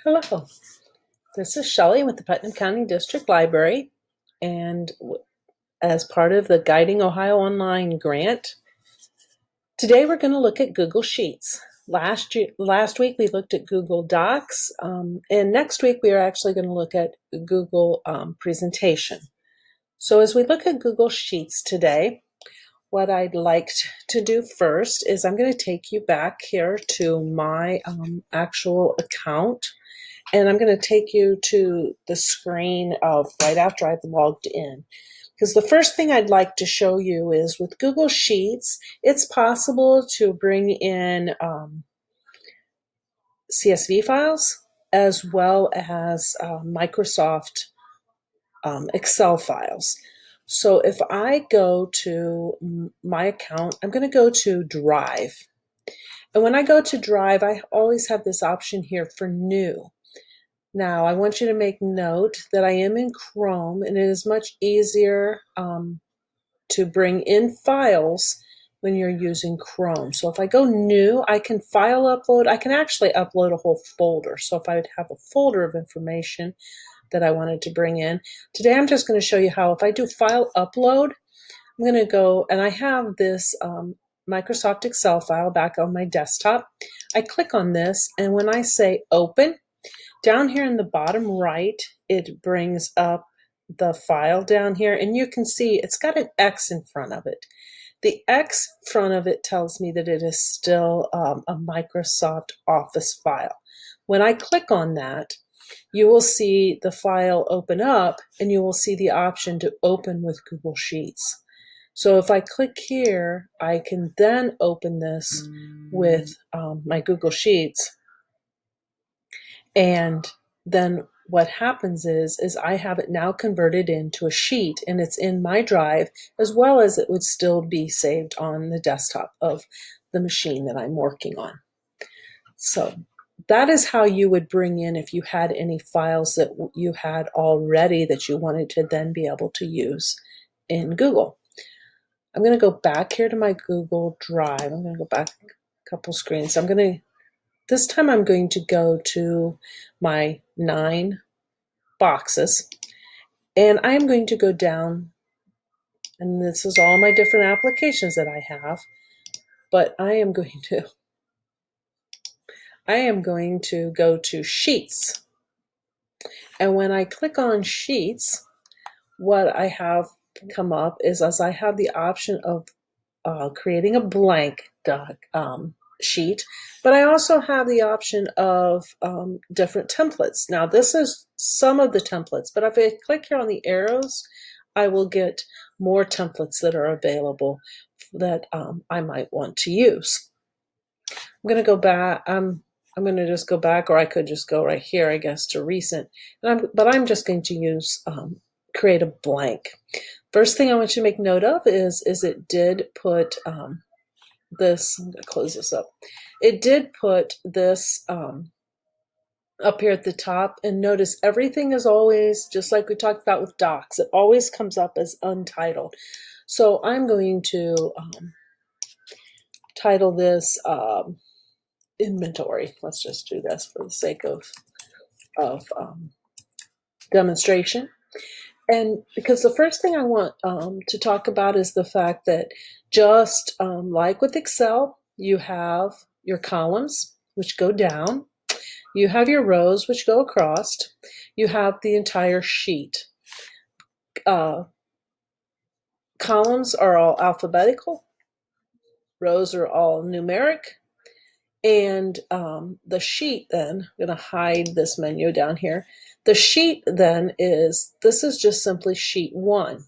Hello, this is Shelley with the Putnam County District Library, and as part of the Guiding Ohio Online grant, today we're going to look at Google Sheets. Last week we looked at Google Docs, and next week we are actually going to look at Google Presentation. So as we look at Google Sheets today, what I'd like to do first is I'm going to take you back here to my actual account. And I'm going to take you to the screen of right after I've logged in. Because the first thing I'd like to show you is with Google Sheets, it's possible to bring in CSV files as well as Microsoft Excel files. So if I go to my account, I'm going to go to Drive. And when I go to Drive, I always have this option here for New. Now, I want you to make note that I am in Chrome, and it is much easier to bring in files when you're using Chrome. So if I go New, I can file upload. I can actually upload a whole folder. So if I would have a folder of information that I wanted to bring in, today I'm just going to show you how if I do file upload, I'm going to go, and I have this Microsoft Excel file back on my desktop. I click on this, and when I say open, down here in the bottom right, it brings up the file down here, and you can see it's got an X in front of it. The X in front of it tells me that it is still a Microsoft Office file. When I click on that, you will see the file open up, and you will see the option to open with Google Sheets. So if I click here, I can then open this with my Google Sheets. And then what happens is I have it now converted into a sheet, and it's in my drive, as well as it would still be saved on the desktop of the machine that I'm working on. So that is how you would bring in if you had any files that you had already that you wanted to then be able to use in Google. I'm going to go back here to my Google Drive. I'm going to go back a couple screens. This time I'm going to go to my 9 boxes, and I am going to go down, and this is all my different applications that I have, but I am going to go to Sheets. And when I click on Sheets, what I have come up is as I have the option of creating a blank sheet, but I also have the option of different templates. Now this is some of the templates, but if I click here on the arrows, I will get more templates that are available that I might want to use. I'm going to go back. I'm going to just go back, or I could just go right here, I guess, to recent. But I'm just going to use create a blank. First thing I want you to make note of is it did put this, I'm going to close this up. It did put this up here at the top, and notice everything is always, just like we talked about with docs, it always comes up as untitled. So I'm going to title this inventory. Let's just do this for the sake of demonstration. And because the first thing I want to talk about is the fact that just like with Excel, you have your columns, which go down. You have your rows, which go across. You have the entire sheet. Columns are all alphabetical. Rows are all numeric. And the sheet then, I'm going to hide this menu down here. The sheet then this is just simply sheet 1.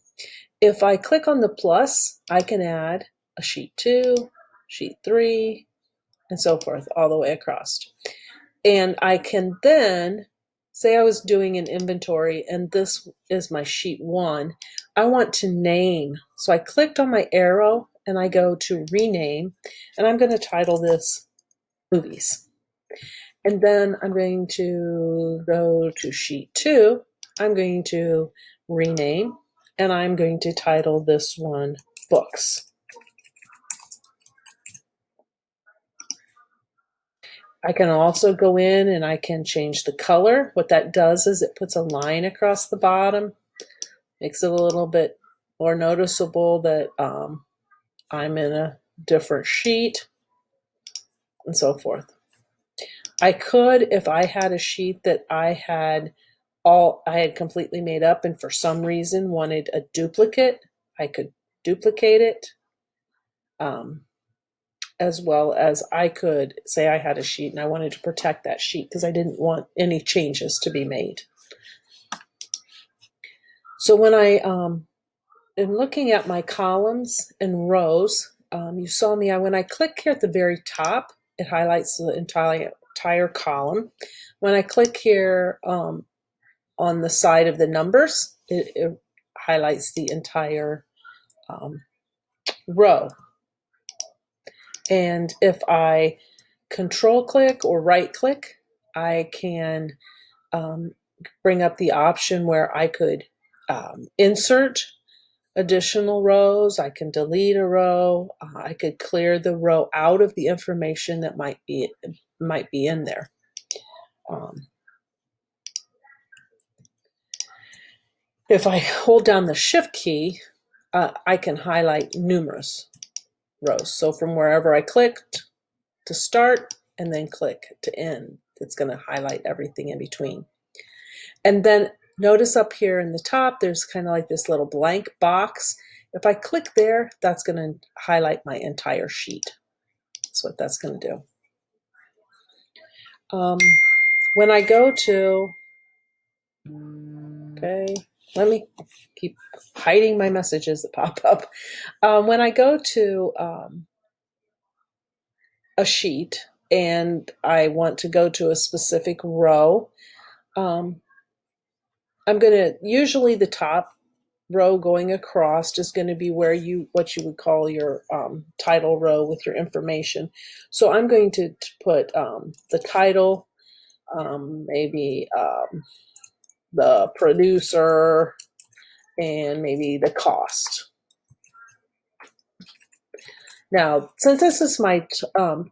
If I click on the plus, I can add a sheet 2, sheet 3, and so forth all the way across. And I can then, say I was doing an inventory and this is my sheet 1, I want to name. So I clicked on my arrow and I go to rename, and I'm going to title this movies. And then I'm going to go to sheet 2. I'm going to rename, and I'm going to title this one books. I can also go in and I can change the color. What that does is it puts a line across the bottom, makes it a little bit more noticeable that I'm in a different sheet, and so forth. I could, if I had a sheet that I had completely made up and for some reason wanted a duplicate, I could duplicate it. As well as I could say I had a sheet and I wanted to protect that sheet because I didn't want any changes to be made. So when I am looking at my columns and rows, you saw me, when I click here at the very top, it highlights the entire column. When I click here on the side of the numbers, it highlights the entire row. And if I control click or right click, I can bring up the option where I could insert additional rows. I can delete a row. I could clear the row out of the information that might be in there. If I hold down the Shift key, I can highlight numerous rows. So from wherever I clicked to start and then click to end, it's going to highlight everything in between. And then notice up here in the top, there's kind of like this little blank box. If I click there, that's going to highlight my entire sheet. That's what that's going to do. When I go to, okay, let me keep hiding my messages that pop up. When I go to a sheet and I want to go to a specific row, I'm going to, usually the top row going across is going to be where what you would call your title row with your information. So I'm going to put the title, maybe the producer, and maybe the cost. Now, since this is my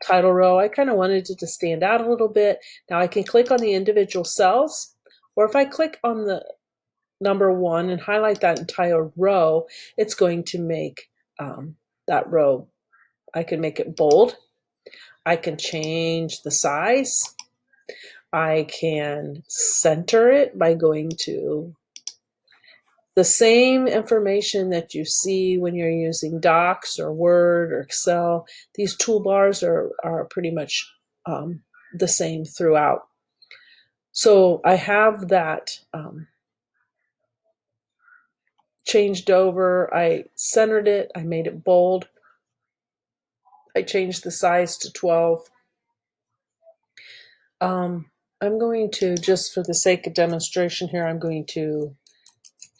title row, I kind of wanted it to stand out a little bit. Now I can click on the individual cells, or if I click on the number 1 and highlight that entire row, it's going to make that row, I can make it bold. I can change the size. I can center it by going to the same information that you see when you're using Docs or Word or Excel. These toolbars are pretty much the same throughout. So I have that changed over. I centered it. I made it bold. I changed the size to 12. I'm going to, just for the sake of demonstration here, I'm going to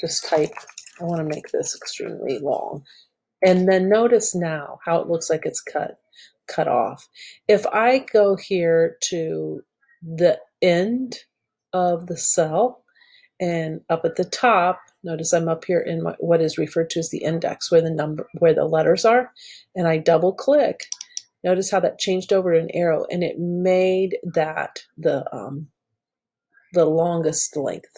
just type, I want to make this extremely long. And then notice now how it looks like it's cut off. If I go here to the end of the cell and up at the top, notice I'm up here in what is referred to as the index, where the letters are, and I double click. Notice how that changed over to an arrow, and it made that the longest length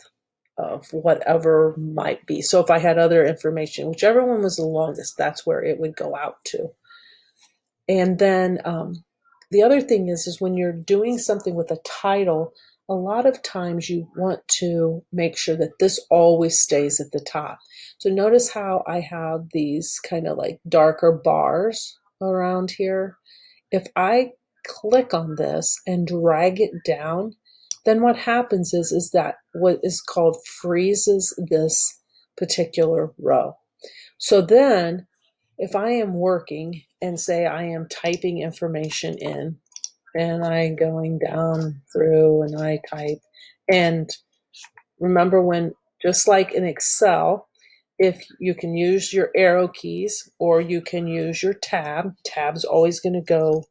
of whatever might be. So if I had other information, whichever one was the longest, that's where it would go out to. And then the other thing is when you're doing something with a title, a lot of times you want to make sure that this always stays at the top. So notice how I have these kind of like darker bars around here. If I click on this and drag it down, then what happens is that what is called freezes this particular row. So then if I am working and say I am typing information in and I'm going down through and I type, and remember when, just like in Excel, if you can use your arrow keys or you can use your tab's always going to go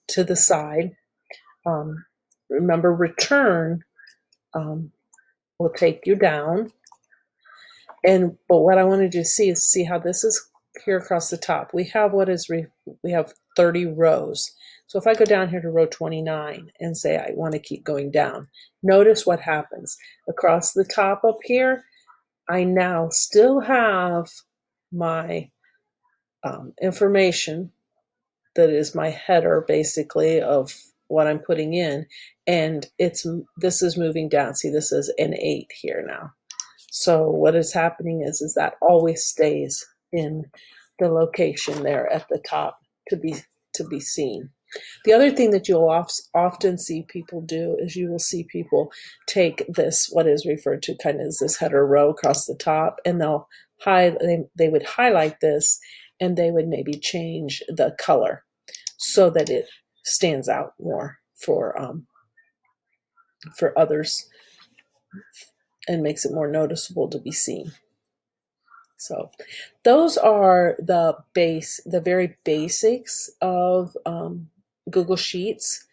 to the side. Remember, return will take you down. But what I wanted you to see is see how this is here across the top. We have we have 30 rows. So if I go down here to row 29 and say I want to keep going down, notice what happens. Across the top up here, I now still have my information that is my header basically of what I'm putting in, and this is moving down. See, this is an 8 here now. So what is happening is that always stays in the location there at the top to be seen. The other thing that you'll often see people do is you will see people take this, what is referred to kind of as this header row across the top, and they would highlight this, and they would maybe change the color so that it stands out more for others and makes it more noticeable to be seen. So those are the very basics of Google Sheets.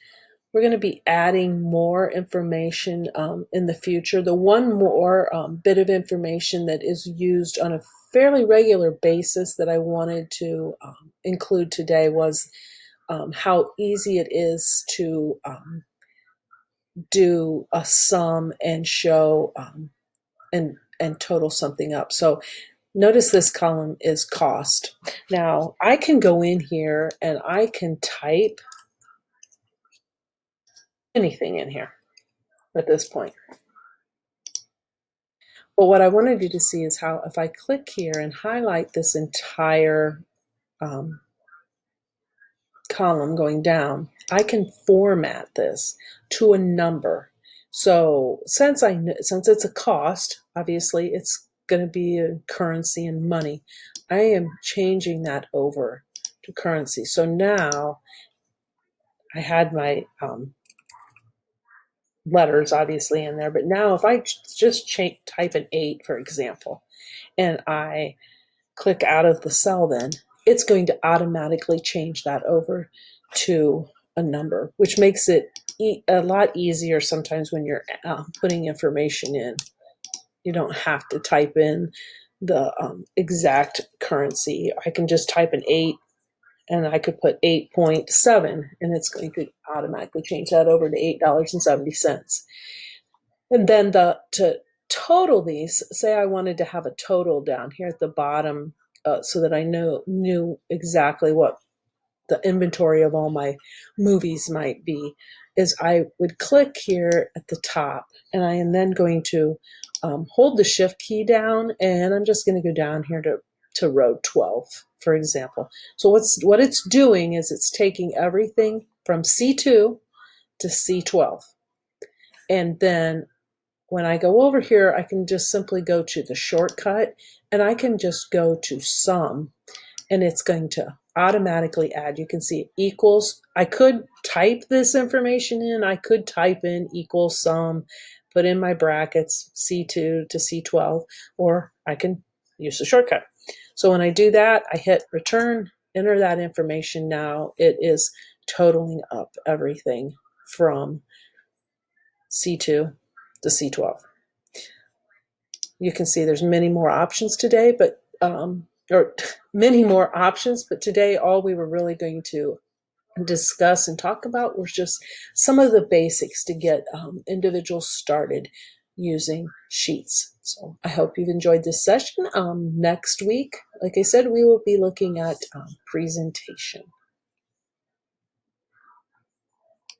We're going to be adding more information in the future. The one more bit of information that is used on a fairly regular basis that I wanted to include today was how easy it is to do a sum and show and total something up. So notice this column is cost. Now I can go in here and I can type anything in here at this point. But what I wanted you to see is how if I click here and highlight this entire column going down, I can format this to a number. So since it's a cost, obviously it's going to be a currency and money. I am changing that over to currency. So now I had my letters obviously in there, but now if I just type an 8, for example, and I click out of the cell, then it's going to automatically change that over to a number, which makes it a lot easier sometimes when you're putting information in. You don't have to type in the exact currency. I can just type an 8 and I could put 8.7 and it's going to automatically change that over to $8.70. And then to total these, say I wanted to have a total down here at the bottom so that I knew exactly what the inventory of all my movies might be, is I would click here at the top, and I am then going to hold the shift key down, and I'm just going to go down here to row 12, for example. So what it's doing is it's taking everything from C2 to C12. And then when I go over here, I can just simply go to the shortcut, and I can just go to sum, and it's going to automatically add. You can see it equals. I could type this information in. I could type in equals sum, put in my brackets C2 to C12, or I can use the shortcut. So when I do that, I hit return, enter that information. Now it is totaling up everything from C2 to C12. You can see there's many more options today, but today all we were really going to discuss and talk about was just some of the basics to get individuals started using Sheets. So I hope you've enjoyed this session. Next week, like I said, we will be looking at presentation.